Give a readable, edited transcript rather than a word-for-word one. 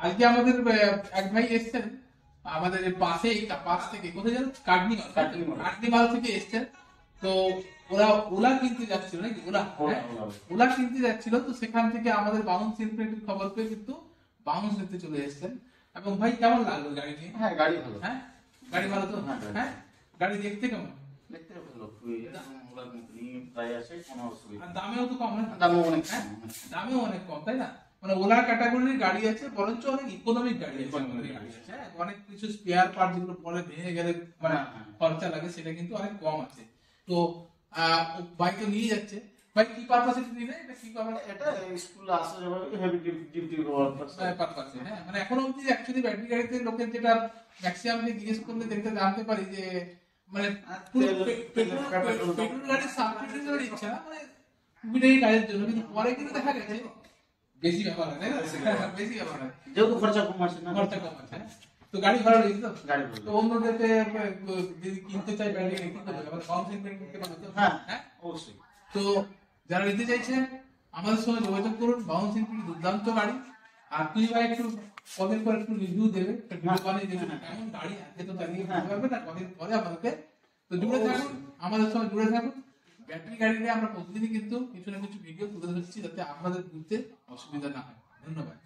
আজকে আমাদের এক ভাই এসছেন আমাদের পাশেই, পাশ থেকে কোথায় যেন কাটনিমাল থেকে এসছেন। তো ওরা ওলা কিনতে যাচ্ছিল নাকি, ওলা কিনতে যাচ্ছিল। তো সেখান থেকে আমাদের বাউন্স শিল্পের একটু খবর পেয়ে কিন্তু বাউন্স নিতে চলে এসছেন। এবং ভাই কেমন লাগলো গাড়ি নিয়ে? হ্যাঁ গাড়ি ভালো। হ্যাঁ গাড়ি ভালো তো? হ্যাঁ গাড়ি দেখতে কেমন? দেখতে ভালো, প্রায় আছে, কোনো অসুবিধা। আর দামেও তো কম, দামও অনেক, দামেও অনেক কম, তাই না? মানে ওলা ক্যাটাগরির গাড়ি আছে, বরঞ্চ অনেক ইকোনমিক গাড়ি আছে, হ্যাঁ অনেক কিছু স্পেয়ার পার্ট যেগুলো পরে ভেঙে গেলে মানে খরচা লাগে সেটা কিন্তু অনেক কম আছে। তো বাইক তো নিয়ে যাচ্ছে, ভাই কি পারপাসে নিবে? এটা কি পারপাস? এটা স্কুল আসা যাবে, হেভি ডিউটি পারপাসে। হ্যাঁ মানে এখনো অবধি অ্যাকচুয়ালি ব্যাটারি গাড়িতে লোকের যেটা ম্যাক্সিমাম জিজ্ঞেস করলে দেখতে জানতে পারি যে মানে পেট্রোল গাড়ির সাবস্টিটিউশনের ইচ্ছা না, মানে সুবিধাই কাজের জন্য, কিন্তু পরে কিন্তু দেখা গেছে বেশি ব্যাপার হয়, তাই না? বেশি ব্যাপার হয় যেহেতু খরচা কম আছে না, খরচা কম আছে। তো গাড়ি ভালো লেগেছে তো? গাড়ি ভালো। তো অন্যদেরকে যদি কিনতে চাই ব্যাটারি গাড়ি কিনতে হবে, আবার কম সেগমেন্ট কিনতে পারবে তো? হ্যাঁ হ্যাঁ অবশ্যই। তো যারা নিতে চাইছেন আমাদের সঙ্গে যোগাযোগ করুন। বাউন্স ইনফিনিটি দুর্দান্ত গাড়ি। আর তুই ভাই একটু কদিন পর একটু রিভিউ দেবে, ভিডিও বানিয়ে দেবে কেমন গাড়ি আজকে তো দাঁড়িয়ে বলতে পারবে না, কদিন পরে আমাদেরকে। তো জুড়ে থাকুন, আমাদের সঙ্গে জুড়ে থাকুন। ব্যাটারি গাড়ি নিয়ে আমরা প্রতিদিনই কিন্তু কিছু না কিছু ভিডিও তুলে ধরছি যাতে আপনাদের বুঝতে অসুবিধা না হয়। ধন্যবাদ।